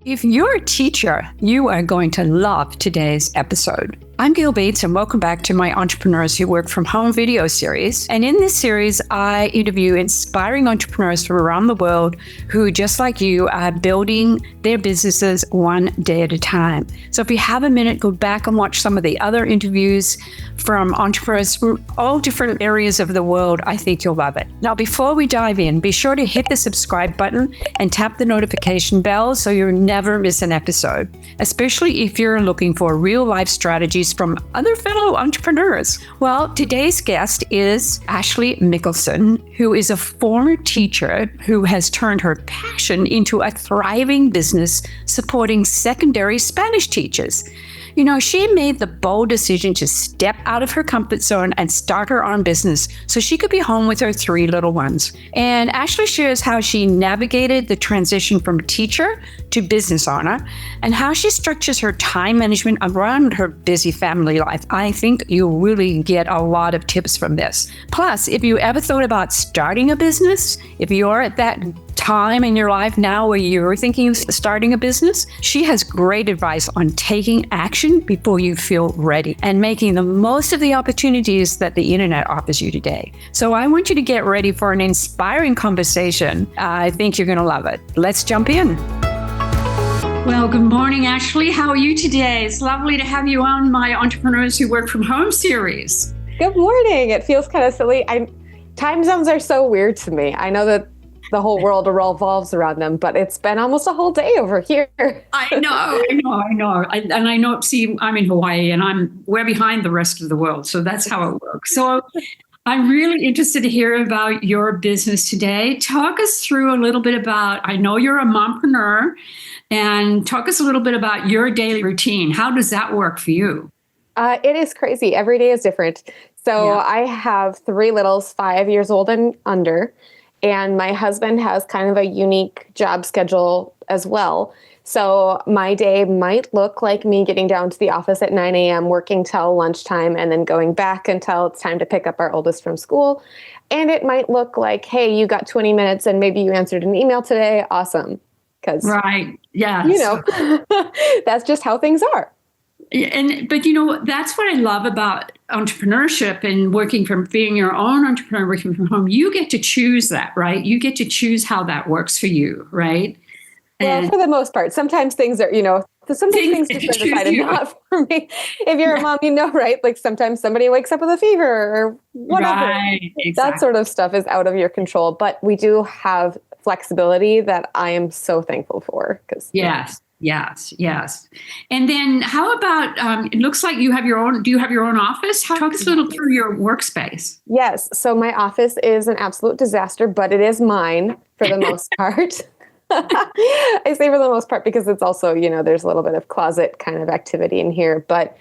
If you're a teacher, you are going to love today's episode. I'm Gale Bates, and welcome back to my Entrepreneurs Who Work From Home video series. And in this series, I interview inspiring entrepreneurs from around the world who, just like you, are building their businesses one day at a time. So if you have a minute, go back and watch some of the other interviews from entrepreneurs from all different areas of the world. I think you'll love it. Now, before we dive in, be sure to hit the subscribe button and tap the notification bell so you never miss an episode, especially if you're looking for real-life strategies from other fellow entrepreneurs. Well, today's guest is Ashley Mikkelsen, who is a former teacher who has turned her passion into a thriving business supporting secondary Spanish teachers. You know, she made the bold decision to step out of her comfort zone and start her own business so she could be home with her 3 little ones. And Ashley shares how she navigated the transition from teacher to business owner and how she structures her time management around her busy family life. I think you'll really get a lot of tips from this. Plus, if you ever thought about starting a business, if you're at that time in your life now where you're thinking of starting a business, she has great advice on taking action before you feel ready and making the most of the opportunities that the internet offers you today. So I want you to get ready for an inspiring conversation. I think you're going to love it. Let's jump in. Well, good morning, Ashley. How are you today? It's lovely to have you on my Entrepreneurs Who Work From Home series. Good morning. It feels kind of silly. Time zones are so weird to me. I know that the whole world revolves around them, but it's been almost a whole day over here. I know. And I know, see, I'm in Hawaii and we're behind the rest of the world. So that's how it works. So I'm really interested to hear about your business today. Talk us through a little bit about, I know you're a mompreneur, and talk us a little bit about your daily routine. How does that work for you? It is crazy. Every day is different. So I have 3 littles, 5 years old and under. And my husband has kind of a unique job schedule as well. So my day might look like me getting down to the office at 9 a.m., working till lunchtime, and then going back until it's time to pick up our oldest from school. And it might look like, hey, you got 20 minutes and maybe you answered an email today. Awesome. Right. Yeah. You know, that's just how things are. But you know, that's what I love about entrepreneurship and being your own entrepreneur, working from home. You get to choose that, right? You get to choose how that works for you, right? Well, for the most part, sometimes things are, sometimes things just are decided not for me. If you're a mom, right? Like sometimes somebody wakes up with a fever or whatever. Right, exactly. That sort of stuff is out of your control. But we do have flexibility that I am so thankful for. Yes. And then how about, it looks like do you have your own office? Talk us a little through your workspace. Yes. So my office is an absolute disaster, but it is mine for the most part. I say for the most part because it's also, there's a little bit of closet kind of activity in here, but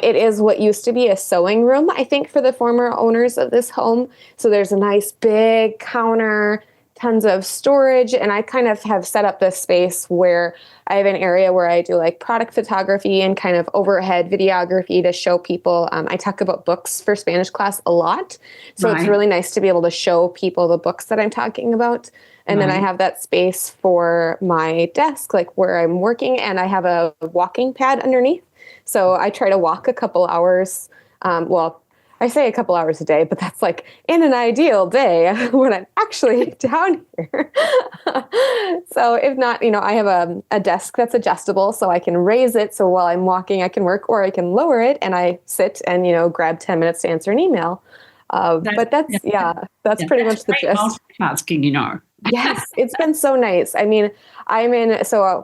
it is what used to be a sewing room, I think, for the former owners of this home. So there's a nice big counter, tons of storage, and I kind of have set up this space where I have an area where I do like product photography and kind of overhead videography to show people. I talk about books for Spanish class a lot, so It's really nice to be able to show people the books that I'm talking about. And then I have that space for my desk, like where I'm working, and I have a walking pad underneath. So I try to walk a couple hours. I say a couple hours a day, but that's like in an ideal day when I'm actually down here. So if not, I have a desk that's adjustable so I can raise it. So while I'm walking, I can work, or I can lower it and I sit and, grab 10 minutes to answer an email. But that's pretty much the gist. Multitasking, Yes, it's been so nice. I mean,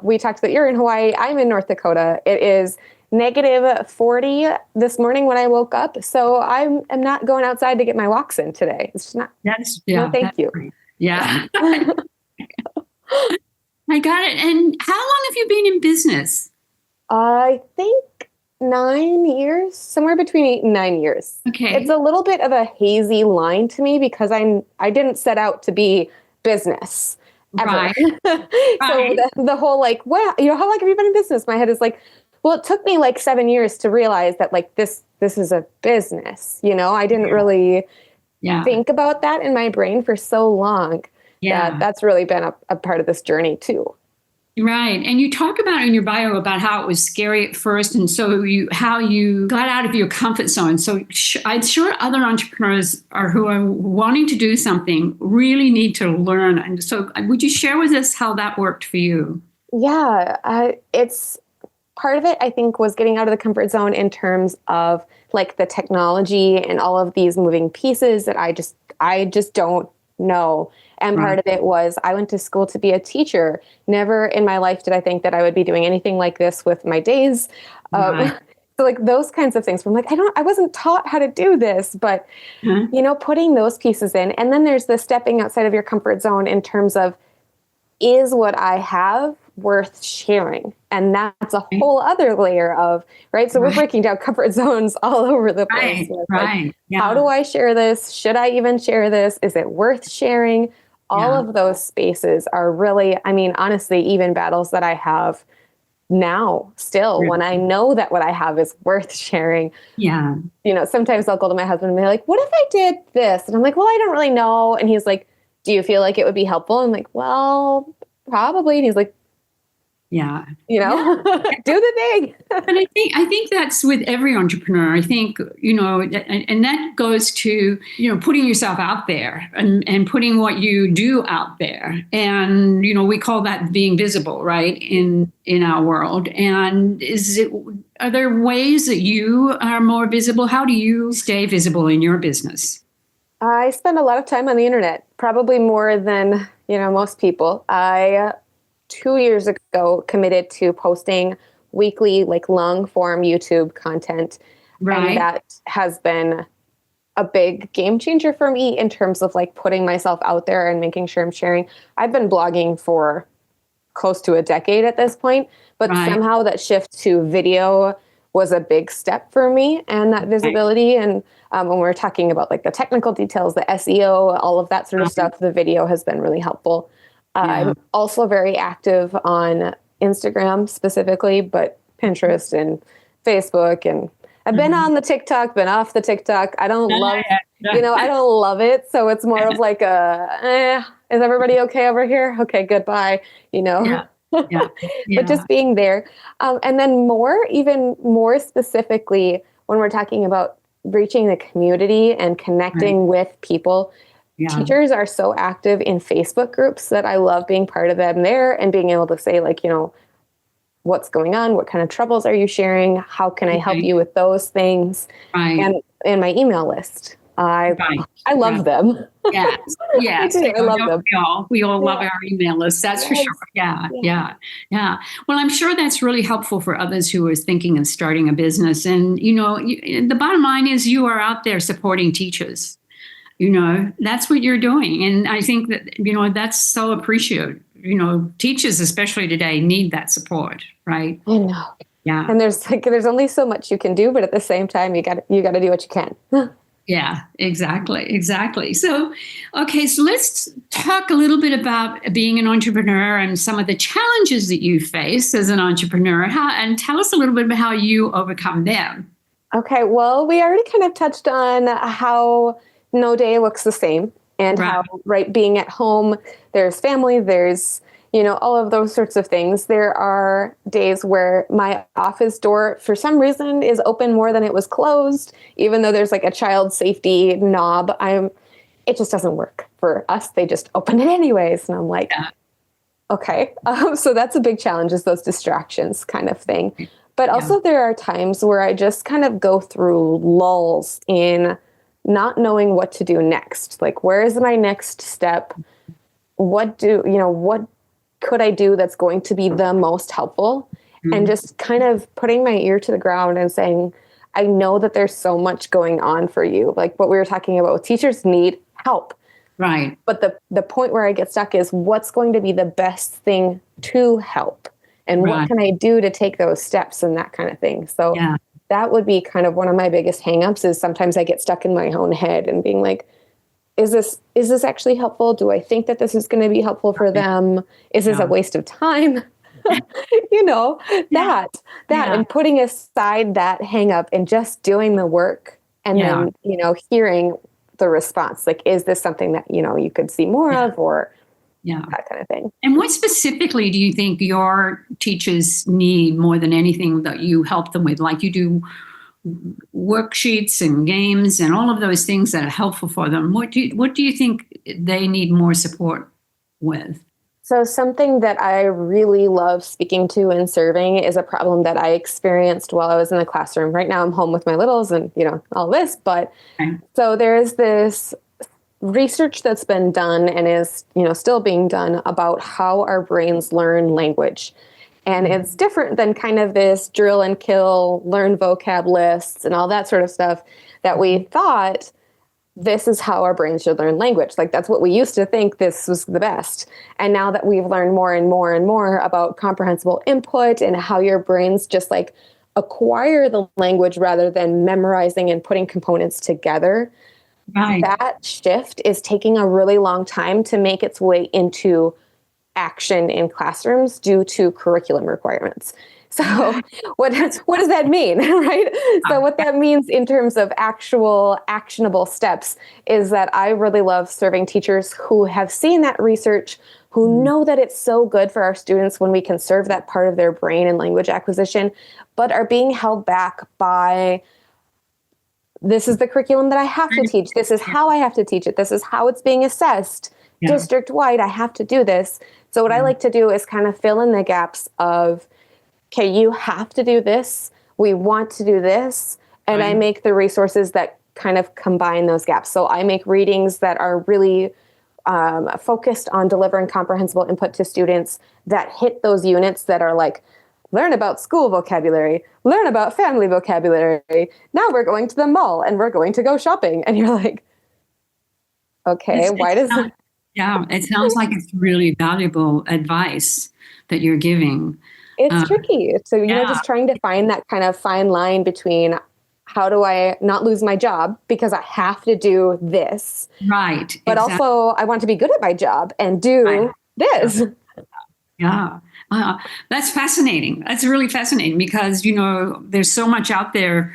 we talked about you're in Hawaii. I'm in North Dakota. It is -40 this morning when I woke up. So I'm not going outside to get my walks in today. It's just not. No, thank you. Great. Yeah. I got it. And how long have you been in business? I think 9 years, somewhere between 8 and 9 years. Okay. It's a little bit of a hazy line to me because I didn't set out to be business ever. Right. So the whole how long have you been in business? My head is like, well, it took me like 7 years to realize that like this is a business. I didn't really think about that in my brain for so long. That's really been a part of this journey too. Right. And you talk about in your bio about how it was scary at first. And so how you got out of your comfort zone. So I'm sure other entrepreneurs who are wanting to do something really need to learn. And so would you share with us how that worked for you? Yeah, it's part of it, I think, was getting out of the comfort zone in terms of like the technology and all of these moving pieces that I just don't know. And Right. part of it was I went to school to be a teacher. Never in my life did I think that I would be doing anything like this with my days. Right. So like those kinds of things. From like I wasn't taught how to do this, but Huh? putting those pieces in, and then there's the stepping outside of your comfort zone in terms of, is what I have worth sharing? And that's a Right. whole other layer of, right? So we're Right. breaking down comfort zones all over the place. Right. With like, Right. how Yeah. do I share this? Should I even share this? Is it worth sharing? All Yeah. of those spaces are really, I mean, honestly, even battles that I have now still Really. when I know that what I have is worth sharing. Yeah. Sometimes I'll go to my husband and be like, what if I did this? And I'm like, well, I don't really know. And he's like, do you feel like it would be helpful? I'm like, well, probably. And he's like, Yeah. you Yeah. know, do the thing. But I think that's with every entrepreneur. I think, and that goes to, putting yourself out there and putting what you do out there. And, we call that being visible, right? In our world. And are there ways that you are more visible? How do you stay visible in your business? I spend a lot of time on the internet, probably more than, most people. I 2 years ago committed to posting weekly, like long form YouTube content. And Right. that has been a big game changer for me in terms of like putting myself out there and making sure I'm sharing. I've been blogging for close to a decade at this point, but Right. somehow that shift to video was a big step for me and that Right. visibility. And when we're talking about like the technical details, the SEO, all of that sort of Right. stuff, the video has been really helpful. Yeah. I'm also very active on Instagram specifically, but Pinterest and Facebook. And I've been Mhm. on the TikTok, been off the TikTok. I don't love, Yeah. I don't love it. So it's more of like is everybody okay over here? Okay, goodbye, you Yeah. know. Yeah. But Yeah. just being there. And then even more specifically, when we're talking about reaching the community and Right. connecting with people, Yeah. teachers are so active in Facebook groups that I love being part of them there and being able to say, like, what's going on? What kind of troubles are you sharing? How can I help Okay. you with those things? Right. And my email list. Right. I Right. love them. Yes. I Yes. do. I love Don't them. we all? We all love Yeah. our email lists. That's for sure. Yes. Yeah. Yeah. Yeah. Yeah. Well, I'm sure that's really helpful for others who are thinking of starting a business. And, the bottom line is you are out there supporting teachers. That's what you're doing. And I think that, that's so appreciated. Teachers, especially today, need that support, right? I know. Yeah. And there's only so much you can do, but at the same time, you got to do what you can. Yeah, exactly. Exactly. So, okay, so let's talk a little bit about being an entrepreneur and some of the challenges that you face as an entrepreneur. And tell us a little bit about how you overcome them. Okay, well, we already kind of touched on how no day looks the same and Right. how, right, being at home, there's family, there's, all of those sorts of things. There are days where my office door, for some reason, is open more than it was closed, even though there's like a child safety knob. It just doesn't work for us. They just open it anyways. And I'm like, Yeah. okay. So that's a big challenge, is those distractions kind of thing. But Yeah. also there are times where I just kind of go through lulls in not knowing what to do next. Like, where is my next step? What could I do that's going to be the most helpful? And Mhm. just kind of putting my ear to the ground and saying, I know that there's so much going on for you. Like what we were talking about, teachers need help. Right. But the point where I get stuck is, what's going to be the best thing to help? And what Right. can I do to take those steps and that kind of thing? So Yeah. that would be kind of one of my biggest hangups, is sometimes I get stuck in my own head and being like, is this actually helpful? Do I think that this is going to be helpful for them? Is this Yeah. a waste of time? you know, Yeah. that Yeah. and putting aside that hang up and just doing the work, and Yeah. then, hearing the response. Like, is this something that, you could see more Yeah. of, or Yeah. that kind of thing. And what specifically do you think your teachers need more than anything that you help them with? Like you do worksheets and games and all of those things that are helpful for them. What do you think they need more support with? So something that I really love speaking to and serving is a problem that I experienced while I was in the classroom. Right now I'm home with my littles and, all this, but Okay. so there's this research that's been done and is, still being done about how our brains learn language. And it's different than kind of this drill and kill, learn vocab lists and all that sort of stuff that we thought this is how our brains should learn language. Like that's what we used to think this was the best. And now that we've learned more and more and more about comprehensible input and how your brains just like acquire the language rather than memorizing and putting components together, Right. that shift is taking a really long time to make its way into action in classrooms due to curriculum requirements. So what does that mean, right? So what that means in terms of actual actionable steps is that I really love serving teachers who have seen that research, who know that it's so good for our students when we can serve that part of their brain and language acquisition, but are being held back by this is the curriculum that I have to teach. This is how I have to teach it. This is how it's being assessed. Yeah. District-wide, I have to do this. So what I like to do is kind of fill in the gaps of, okay, you have to do this. We want to do this. And I make the resources that kind of combine those gaps. So I make readings that are really focused on delivering comprehensible input to students that hit those units that are like, learn about school vocabulary, learn about family vocabulary. Now we're going to the mall and we're going to go shopping. And you're like, okay, why does it? Yeah, it sounds like it's really valuable advice that you're giving. It's tricky. So, just trying to find that kind of fine line between how do I not lose my job because I have to do this. Right. But also I want to be good at my job and do this. Yeah. That's fascinating. That's really fascinating because, there's so much out there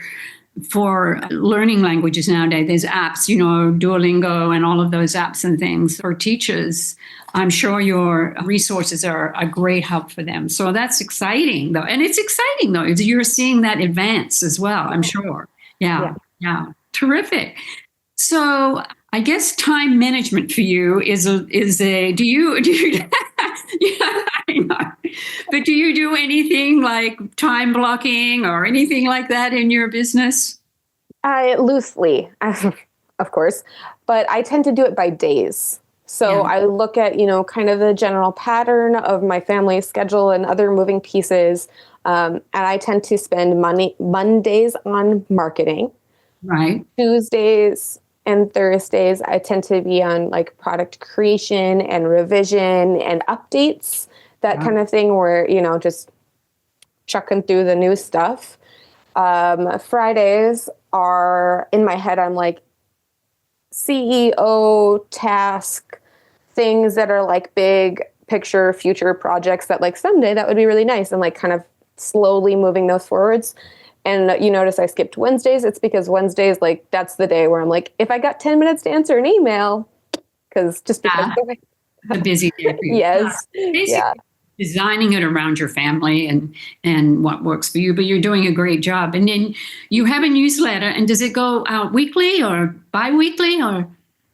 for learning languages nowadays. There's apps, Duolingo and all of those apps and things for teachers. I'm sure your resources are a great help for them. So that's exciting, though. And it's exciting, though. You're seeing that advance as well, I'm sure. Yeah. Terrific. So I guess time management for you is do you yeah, I know. But do you do anything like time blocking or anything like that in your business? I loosely, of course, but I tend to do it by days. So I look at, kind of the general pattern of my family schedule and other moving pieces. And I tend to spend Mondays on marketing. Right. Tuesdays and Thursdays, I tend to be on like product creation and revision and updates, that kind of thing where, just chucking through the new stuff. Fridays are in my head, I'm like CEO task things that are like big picture future projects that like someday that would be really nice and like kind of slowly moving those forwards. And you notice I skipped Wednesdays. It's because Wednesdays, like, that's the day where I'm like, if I got 10 minutes to answer an email, because a busy day for you. Yes. Basically, designing it around your family and what works for you, but you're doing a great job. And then you have a newsletter, and does it go out weekly or bi-weekly or?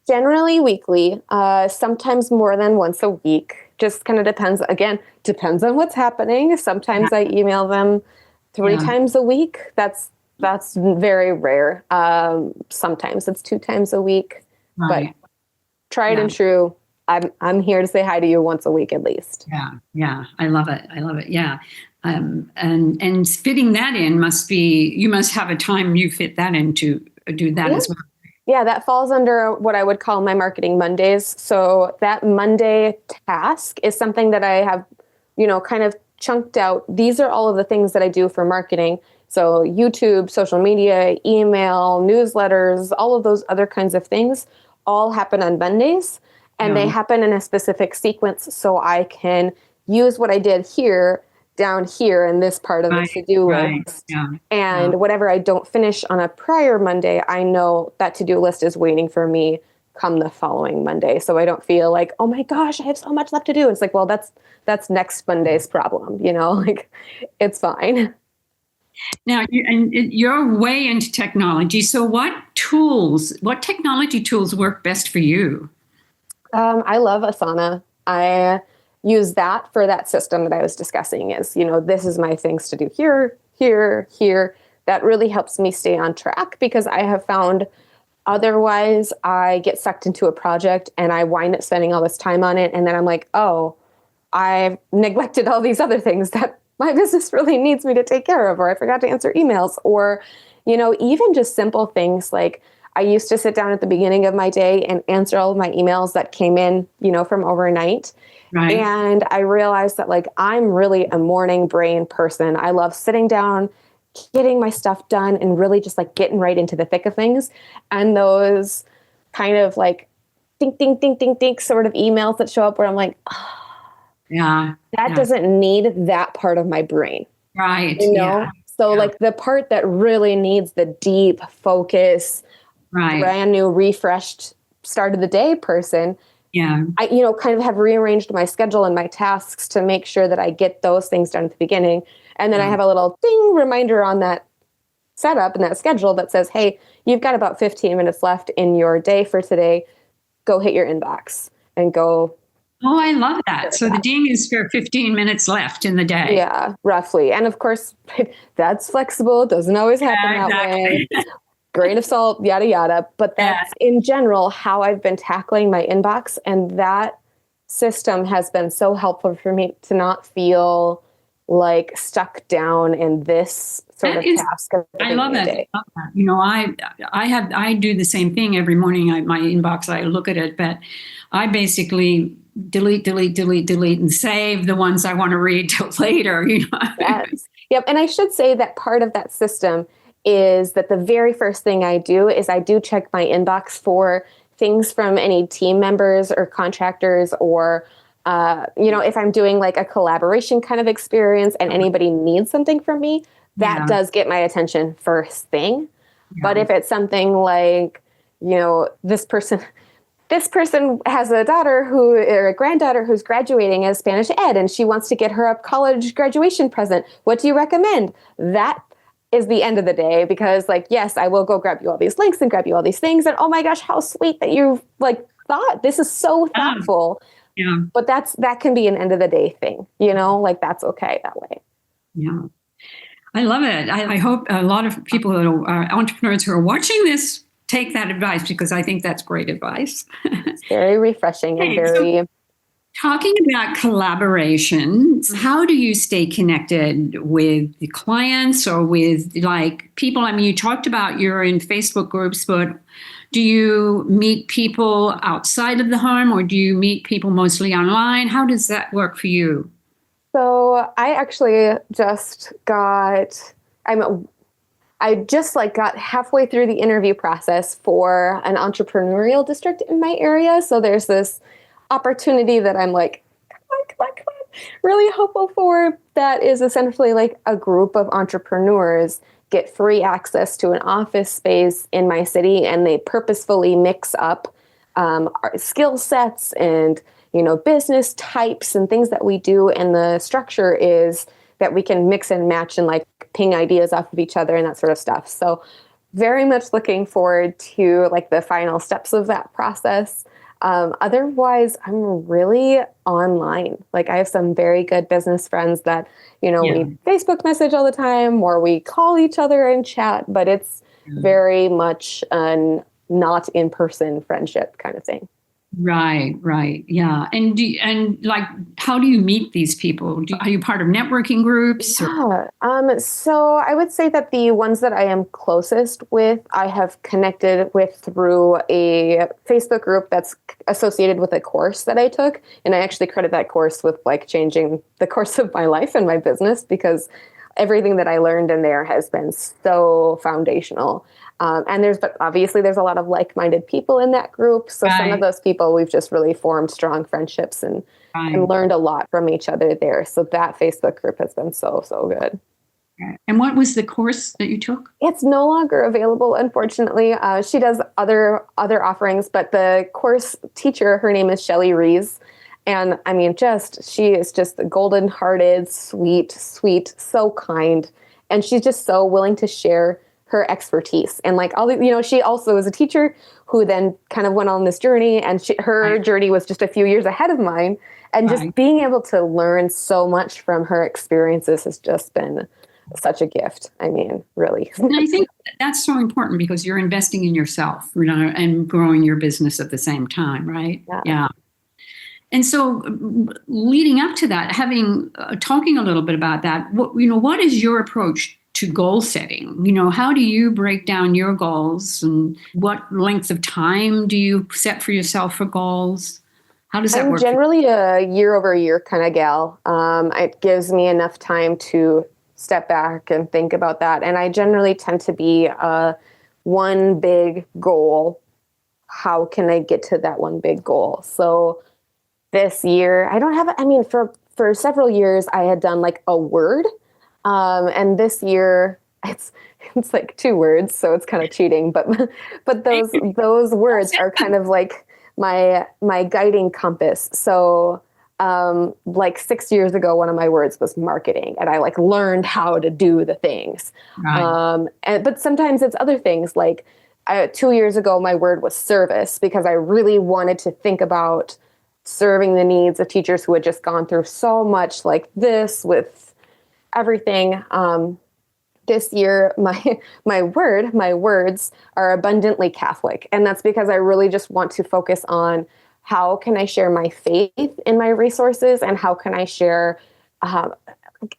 Generally weekly, sometimes more than once a week. Just kind of depends. Again, depends on what's happening. Sometimes I email them 3 times a week. That's very rare. Sometimes it's 2 times a week, but tried and true. I'm here to say hi to you once a week at least. Yeah. I love it. Yeah. And fitting that in you must have a time you fit that in to do that as well. Yeah, that falls under what I would call my marketing Mondays. So that Monday task is something that I have, kind of chunked out. These are all of the things that I do for marketing. So YouTube, social media, email, newsletters, all of those other kinds of things all happen on Mondays. And they happen in a specific sequence so I can use what I did here down here in this part of the to-do list. And whatever I don't finish on a prior Monday, I know that to-do list is waiting for me come the following Monday. So I don't feel like, oh my gosh, I have so much left to do. It's like, well, that's next Monday's problem, like it's fine. Now, you're way into technology. So what technology tools work best for you? I love Asana. I use that for that system that I was discussing is, this is my things to do here, here, here. That really helps me stay on track because I have found otherwise I get sucked into a project and I wind up spending all this time on it. And then I'm like, oh, I've neglected all these other things that my business really needs me to take care of, or I forgot to answer emails, or, even just simple things like I used to sit down at the beginning of my day and answer all of my emails that came in, from overnight. Right. And I realized that like I'm really a morning brain person. I love sitting down, getting my stuff done, and really just like getting right into the thick of things. And those kind of like ding, ding, ding, ding, ding sort of emails that show up where I'm like, oh, that doesn't need that part of my brain. Right. So like the part that really needs the deep focus, brand new, refreshed start of the day person. Yeah. I, kind of have rearranged my schedule and my tasks to make sure that I get those things done at the beginning. And then I have a little ding reminder on that setup and that schedule that says, hey, you've got about 15 minutes left in your day for today. Go hit your inbox and go. Oh, I love that. So the ding is for 15 minutes left in the day. Yeah, roughly. And of course, that's flexible. Doesn't always happen that way. Grain of salt, yada, yada. But that's in general how I've been tackling my inbox. And that system has been so helpful for me to not feel like stuck down in this sort of task. I love it. I do the same thing every morning. My inbox, I look at it, but I basically delete, and save the ones I want to read till later. Yes. Yep. And I should say that part of that system is that the very first thing I do is I do check my inbox for things from any team members or contractors or if I'm doing like a collaboration kind of experience and anybody needs something from me, that does get my attention first thing. Yeah. But if it's something like, this person has a daughter or a granddaughter who's graduating as Spanish ed, and she wants to get her a college graduation present. What do you recommend? That is the end of the day because yes, I will go grab you all these links and grab you all these things. And oh my gosh, how sweet that you've thought. This is so thoughtful. Yeah. But that can be an end of the day thing, that's okay that way. Yeah. I love it. I hope a lot of people who are entrepreneurs who are watching this take that advice because I think that's great advice. It's very refreshing and very... So, talking about collaborations, how do you stay connected with the clients or with people? I mean, you talked about you're in Facebook groups, but do you meet people outside of the home or do you meet people mostly online? How does that work for you? So I actually just got halfway through the interview process for an entrepreneurial district in my area. So there's this opportunity that I'm like, come on, really hopeful for. That is essentially like a group of entrepreneurs get free access to an office space in my city, and they purposefully mix up our skill sets and business types and things that we do. And the structure is that we can mix and match and ping ideas off of each other and that sort of stuff. So very much looking forward to the final steps of that process. Otherwise, I'm really online. I have some very good business friends that, we Facebook message all the time or we call each other and chat, but it's very much a not in-person friendship kind of thing. Right. Yeah. And how do you meet these people? Are you part of networking groups? Yeah. So I would say that the ones that I am closest with, I have connected with through a Facebook group that's associated with a course that I took. And I actually credit that course with changing the course of my life and my business because everything that I learned in there has been so foundational. But obviously there's a lot of like-minded people in that group. So some of those people, we've just really formed strong friendships and learned a lot from each other there. So that Facebook group has been so, so good. Okay. And what was the course that you took? It's no longer available, unfortunately. She does other offerings, but the course teacher, her name is Shelley Rees. And I mean, she is just golden hearted, sweet, so kind. And she's just so willing to share her expertise. And like all the, she also is a teacher who then kind of went on this journey, and her journey was just a few years ahead of mine. And just being able to learn so much from her experiences has just been such a gift. I mean, really. And I think that's so important because you're investing in yourself, and growing your business at the same time, right? Yeah. And so, leading up to that, talking a little bit about that, what is your approach to goal setting? How do you break down your goals, and what length of time do you set for yourself for goals? How does that work? I'm generally a year over year kind of gal. It gives me enough time to step back and think about that. And I generally tend to be one big goal. How can I get to that one big goal? So this year, for several years, I had done like a word. And this year it's like 2 words. So it's kind of cheating, but those words are kind of like my guiding compass. So like 6 years ago, one of my words was marketing, and I like learned how to do the things. Right. But sometimes it's other things. Like 2 years ago, my word was service, because I really wanted to think about serving the needs of teachers who had just gone through so much like this with everything. This year, my words are abundantly Catholic. And that's because I really just want to focus on how can I share my faith in my resources, and how can I share, I'm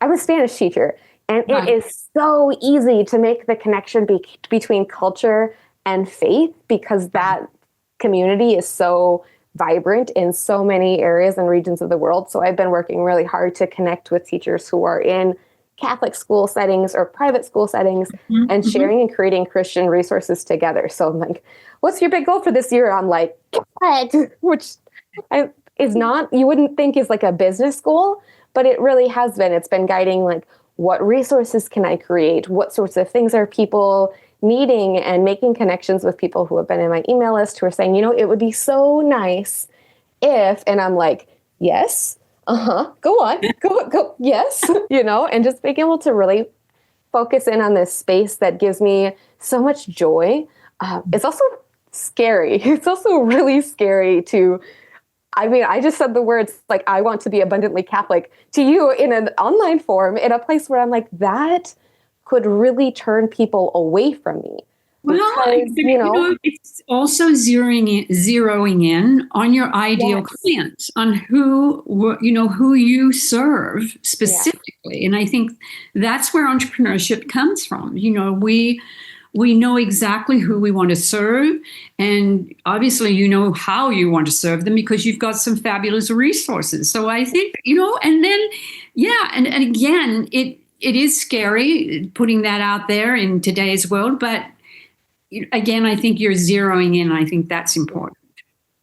a Spanish teacher, and it is so easy to make the connection between culture and faith, because that community is so vibrant in so many areas and regions of the world. So I've been working really hard to connect with teachers who are in Catholic school settings or private school settings, and sharing and creating Christian resources together. So I'm like, what's your big goal for this year? I'm like, what? Which is not, you wouldn't think is like a business goal, but it really has been. It's been guiding like, what resources can I create? What sorts of things are people needing? And making connections with people who have been in my email list who are saying, it would be so nice if, and I'm like, yes. Go on, go. Yes. And just being able to really focus in on this space that gives me so much joy. It's also scary. It's also really scary I just said the words like, I want to be abundantly Catholic to you in an online form, in a place where I'm like, that could really turn people away from me. Well, it's also zeroing in on your ideal client, on who you serve specifically. Yeah. And I think that's where entrepreneurship comes from. We know exactly who we want to serve, and obviously you know how you want to serve them because you've got some fabulous resources. So I think, and then, and again, it is scary putting that out there in today's world, but again, I think you're zeroing in. I think that's important.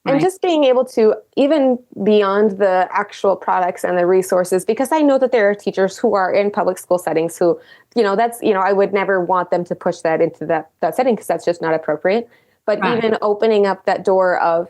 Right? And just being able to, even beyond the actual products and the resources, because I know that there are teachers who are in public school settings who, I would never want them to push that into that setting, because that's just not appropriate. But even opening up that door of,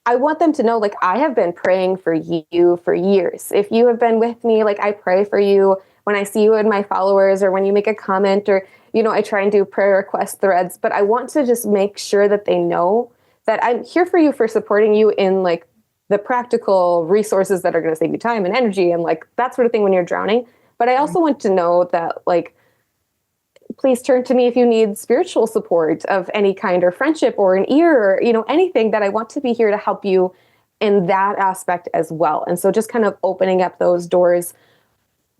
I want them to know, like, I have been praying for you for years. If you have been with me, like, I pray for you when I see you in my followers, or when you make a comment, or, I try and do prayer request threads. But I want to just make sure that they know that I'm here for you, for supporting you in like the practical resources that are going to save you time and energy and like that sort of thing when you're drowning. But I also want to know that, like, please turn to me if you need spiritual support of any kind, or friendship, or an ear, or, anything, that I want to be here to help you in that aspect as well. And so just kind of opening up those doors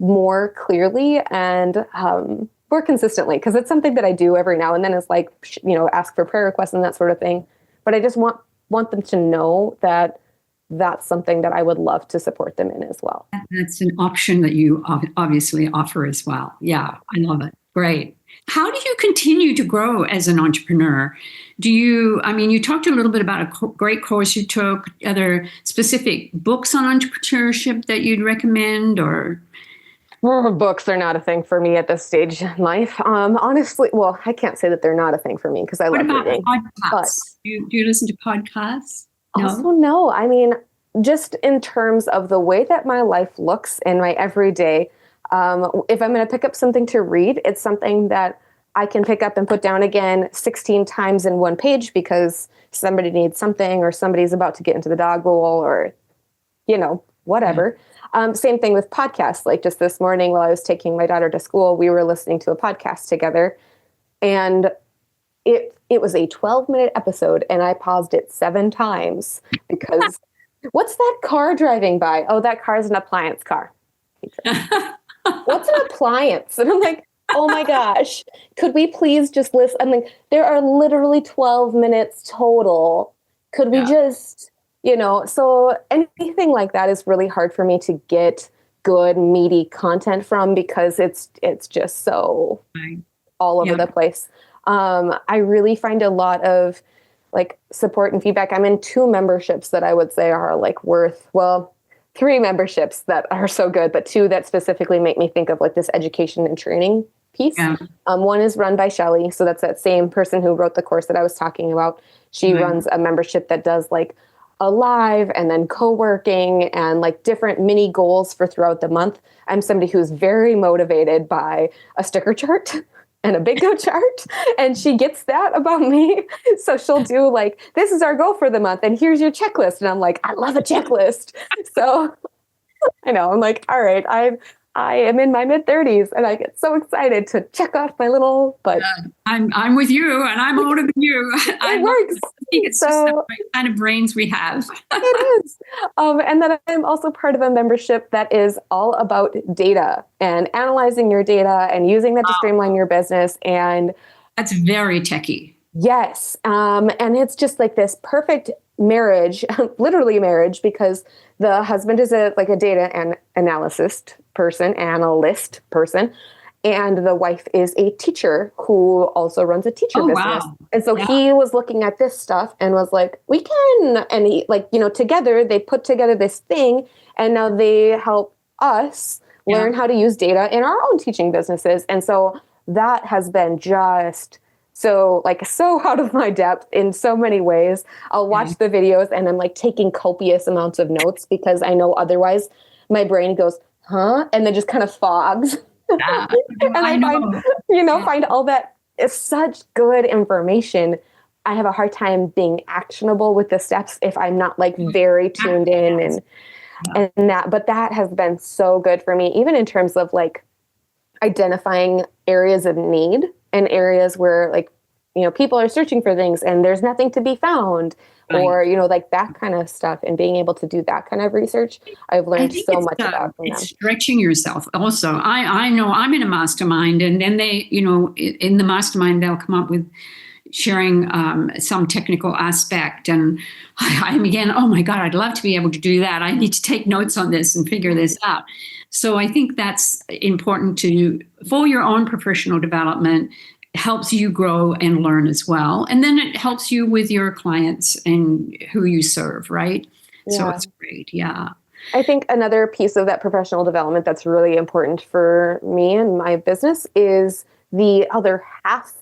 more clearly and more consistently, because it's something that I do every now and then, is like, ask for prayer requests and that sort of thing. But I just want them to know that that's something that I would love to support them in as well. That's an option that you obviously offer as well. Yeah, I love it. Great. How do you continue to grow as an entrepreneur? You talked a little bit about a great course you took. Are there specific books on entrepreneurship that you'd recommend, or Books are not a thing for me at this stage in life. Honestly, well, I can't say that they're not a thing for me because I What love about reading. But podcasts? Do you listen to podcasts? also, No? no. I mean, just in terms of the way that my life looks in my everyday, if I'm going to pick up something to read, it's something that I can pick up and put down again 16 times in one page because somebody needs something or somebody's about to get into the dog bowl or, Yeah. whatever. Same thing with podcasts. Like just this morning while I was taking my daughter to school, we were listening to a podcast together, and it was a 12-minute episode, and I paused it 7 times because what's that car driving by? Oh, that car is an appliance car. What's an appliance? And I'm like, oh my gosh, could we please just listen? I'm like, there are literally 12 minutes total. Could we Yeah. just, so anything like that is really hard for me to get good, meaty content from because it's just so Right. all over Yeah. the place. I really find a lot of like support and feedback. I'm in 2 memberships that I would say are like worth, well, 3 memberships that are so good, but 2 that specifically make me think of like this education and training piece. Yeah. One is run by Shelley. So that's that same person who wrote the course that I was talking about. She Right. runs a membership that does like a live and then co-working and like different mini goals for throughout the month. I'm somebody who's very motivated by a sticker chart and a bingo chart, and she gets that about me. So she'll do like, this is our goal for the month and here's your checklist. And I'm like, I love a checklist. So I know, I'm like, all right, I am in my mid-30s and I get so excited to check off my little, but I'm with you, and I'm older than you. it works. I think it's just the right kind of brains we have. It is. And then I'm also part of a membership that is all about data and analyzing your data and using that to streamline your business. And That's very techy. yes. And it's just like this perfect marriage, literally marriage, because the husband is a data and analyst person, and the wife is a teacher who also runs a teacher business. Wow. And so Yeah. he was looking at this stuff and was like, we can, and he together they put together this thing, and now they help us learn how to use data in our own teaching businesses. And so that has been just so out of my depth in so many ways. I'll watch the videos and I'm like taking copious amounts of notes because I know otherwise my brain goes, huh? And then just kind of fogs. Yeah. And I find all that is such good information. I have a hard time being actionable with the steps if I'm not like very tuned in and that, but that has been so good for me, even in terms of like identifying areas of need and areas where people are searching for things and there's nothing to be found, or like that kind of stuff, and being able to do that kind of research. I've learned so much about from them. It's stretching yourself. Also, I know I'm in a mastermind, and then they, in the mastermind, they'll come up with sharing some technical aspect, and I'm again, oh my God, I'd love to be able to do that. I need to take notes on this and figure this out. So I think that's important for your own professional development. Helps you grow and learn as well. And then it helps you with your clients and who you serve, right? Yeah. So it's great. Yeah. I think another piece of that professional development that's really important for me and my business is the other half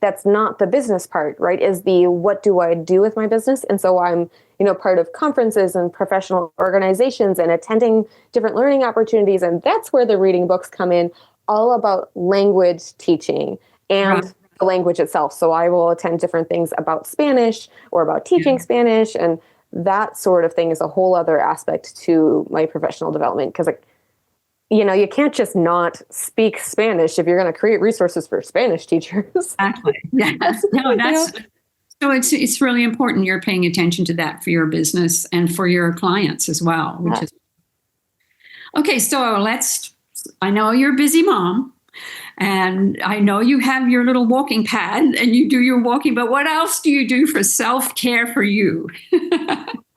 that's not the business part, right? Is the what do I do with my business? And so I'm, part of conferences and professional organizations and attending different learning opportunities. And that's where the reading books come in, all about language teaching and the language itself. So I will attend different things about Spanish or about teaching Spanish, and that sort of thing is a whole other aspect to my professional development, because you can't just not speak Spanish if you're going to create resources for Spanish teachers. Exactly. Yes. No, so it's really important you're paying attention to that for your business and for your clients as well, which is okay. So I know you're a busy mom. And I know you have your little walking pad and you do your walking, but what else do you do for self-care for you?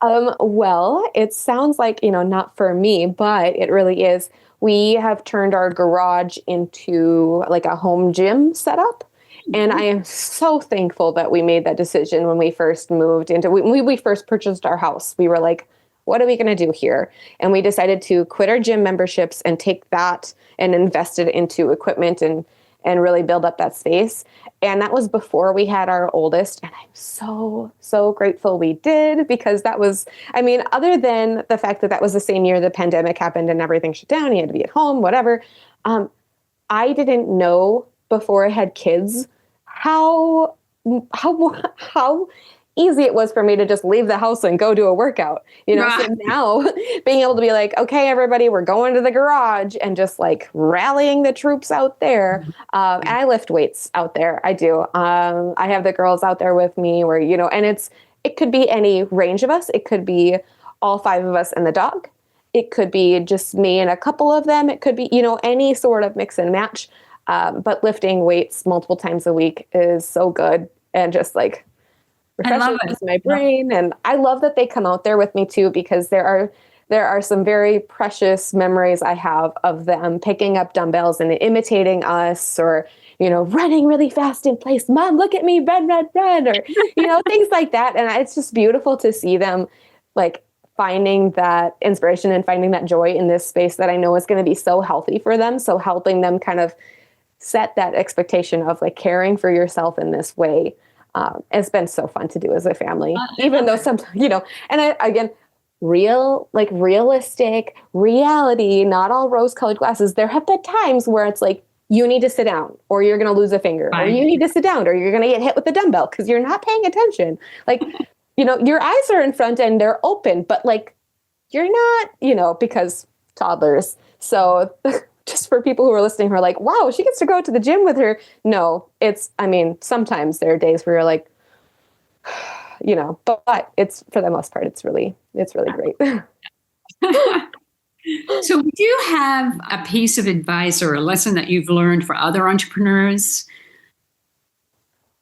Well, it sounds like, not for me, but it really is. We have turned our garage into like a home gym setup. And I am so thankful that we made that decision when we first moved when we first purchased our house. We were like, what are we going to do here? And we decided to quit our gym memberships and take that and invest it into equipment and really build up that space. And that was before we had our oldest. And I'm so, so grateful we did, because that was, I mean, other than the fact that that was the same year the pandemic happened and everything shut down, he had to be at home, whatever. I didn't know before I had kids how easy it was for me to just leave the house and go do a workout, Right. So now being able to be like, okay, everybody, we're going to the garage, and just like rallying the troops out there. And I lift weights out there. I do. I have the girls out there with me where, and it could be any range of us. It could be all 5 of us and the dog. It could be just me and a couple of them. It could be, any sort of mix and match. But lifting weights multiple times a week is so good, and just like refreshing to my brain. And I love that they come out there with me too, because there are some very precious memories I have of them picking up dumbbells and imitating us, or, running really fast in place. Mom, look at me, run, run, run, or, things like that. And it's just beautiful to see them like finding that inspiration and finding that joy in this space that I know is going to be so healthy for them. So helping them kind of set that expectation of like caring for yourself in this way. It's been so fun to do as a family, even though sometimes, and again, realistic reality, not all rose colored glasses. There have been times where it's like, you need to sit down or you're going to lose a finger, or you need to sit down or you're going to get hit with the dumbbell because you're not paying attention. Like, your eyes are in front and they're open, but like, you're not, because toddlers. So just for people who are listening who are like, wow, she gets to go to the gym with her. No, sometimes there are days where you're like, but it's, for the most part, it's really great. So do you have a piece of advice or a lesson that you've learned for other entrepreneurs?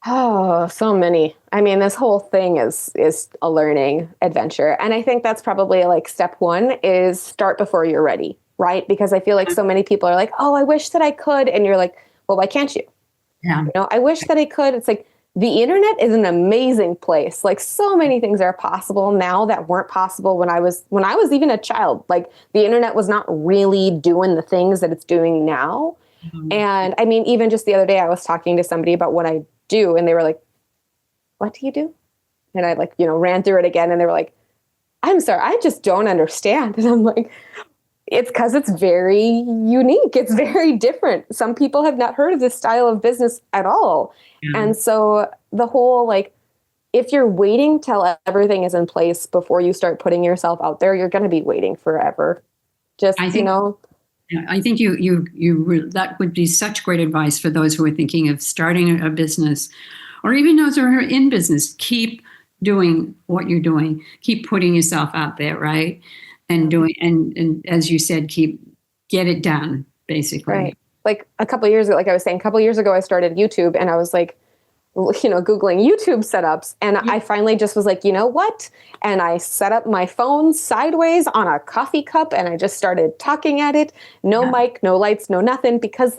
Oh, so many. I mean, this whole thing is a learning adventure. And I think that's probably like step one is start before you're ready, right? Because I feel like so many people are like, oh, I wish that I could. And you're like, well, why can't you? Yeah. I wish that I could. It's like the internet is an amazing place. Like so many things are possible now that weren't possible when I was even a child. Like the internet was not really doing the things that it's doing now. Mm-hmm. And I mean, even just the other day, I was talking to somebody about what I do, and they were like, what do you do? And I ran through it again, and they were like, I'm sorry, I just don't understand. And I'm like, it's because it's very unique. It's very different. Some people have not heard of this style of business at all. Yeah. And so the whole, if you're waiting till everything is in place before you start putting yourself out there, you're going to be waiting forever. Just, I think you that would be such great advice for those who are thinking of starting a business, or even those who are in business. Keep doing what you're doing. Keep putting yourself out there, right? And doing, and as you said, get it done, basically. Right. Like a couple of years ago, like I was saying, a couple of years ago, I started YouTube, and I was like, Googling YouTube setups. And I finally just was like, you know what? And I set up my phone sideways on a coffee cup, and I just started talking at it. No mic, no lights, no nothing, because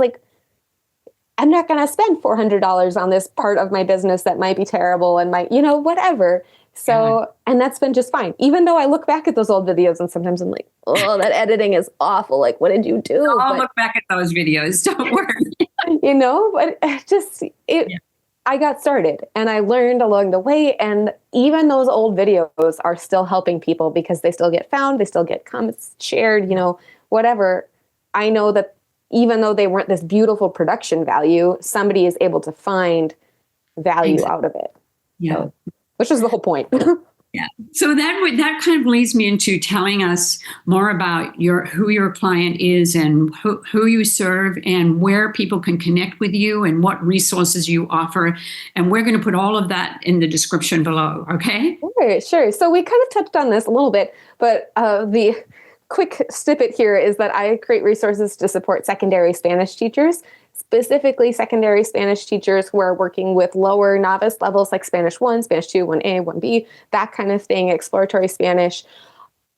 I'm not going to spend $400 on this part of my business that might be terrible and might, whatever. So, and that's been just fine. Even though I look back at those old videos and sometimes I'm like, oh, that editing is awful. Like, what did you do? I'll look back at those videos. Don't worry. But I got started and I learned along the way. And even those old videos are still helping people because they still get found. They still get comments shared, whatever. I know that even though they weren't this beautiful production value, somebody is able to find value out of it. Yeah. So, which is the whole point. Yeah. So that kind of leads me into telling us more about who your client is and who you serve and where people can connect with you and what resources you offer. And we're going to put all of that in the description below. Okay. Sure. So we kind of touched on this a little bit, but the quick snippet here is that I create resources to support secondary Spanish teachers, specifically secondary Spanish teachers who are working with lower novice levels like Spanish 1, Spanish 2, 1A, 1B, that kind of thing, exploratory Spanish.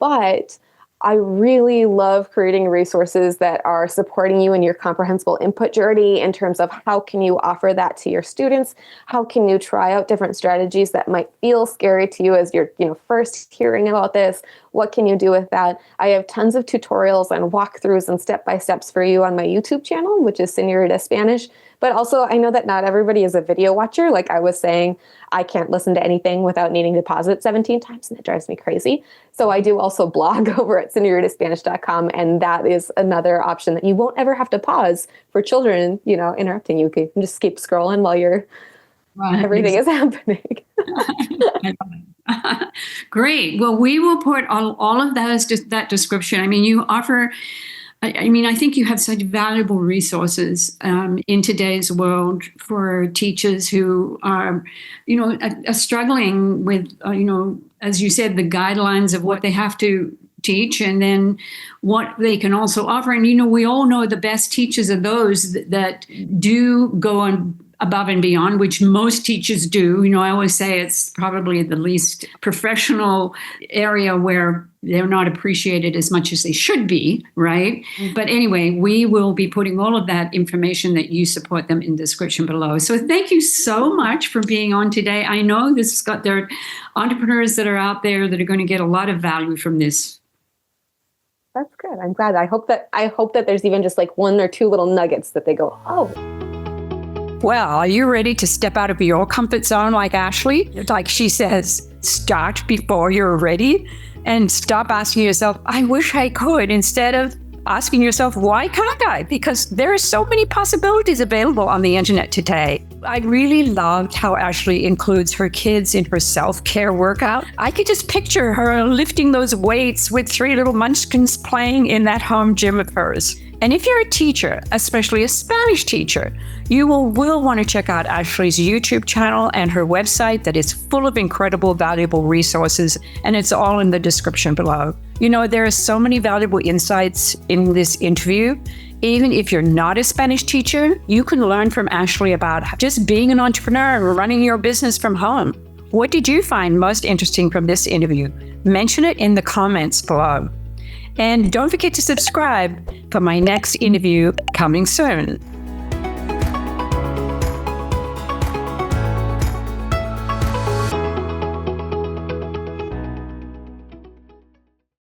But I really love creating resources that are supporting you in your comprehensible input journey in terms of how can you offer that to your students? How can you try out different strategies that might feel scary to you as you're, first hearing about this? what can you do with that? I have tons of tutorials and walkthroughs and step-by-steps for you on my YouTube channel, which is Señorita Spanish. But also, I know that not everybody is a video watcher. Like I was saying, I can't listen to anything without needing to pause it 17 times, and it drives me crazy. So I do also blog over at señoritaspanish.com, and that is another option that you won't ever have to pause for children, interrupting you. You can just keep scrolling while everything is happening. Great. Well, we will put all of that description. I mean, you offer, I think you have such valuable resources in today's world for teachers who are struggling with, as you said, the guidelines of what they have to teach and then what they can also offer. And, we all know the best teachers are those that do go on above and beyond, which most teachers do. I always say it's probably the least professional area where they're not appreciated as much as they should be, right? Mm-hmm. But anyway, we will be putting all of that information that you support them in the description below. So thank you so much for being on today. I know there are entrepreneurs that are out there that are going to get a lot of value from this. That's good. I'm glad. I hope that there's even just like one or two little nuggets that they go, oh. Well, are you ready to step out of your comfort zone like Ashley? Like she says, start before you're ready and stop asking yourself, I wish I could, instead of asking yourself, why can't I? Because there are so many possibilities available on the internet today. I really loved how Ashley includes her kids in her self-care workout. I could just picture her lifting those weights with 3 little munchkins playing in that home gym of hers. And if you're a teacher, especially a Spanish teacher, you will want to check out Ashley's YouTube channel and her website that is full of incredible, valuable resources, and it's all in the description below. There are so many valuable insights in this interview. Even if you're not a Spanish teacher, you can learn from Ashley about just being an entrepreneur, running your business from home. What did you find most interesting from this interview? Mention it in the comments below. And don't forget to subscribe for my next interview coming soon.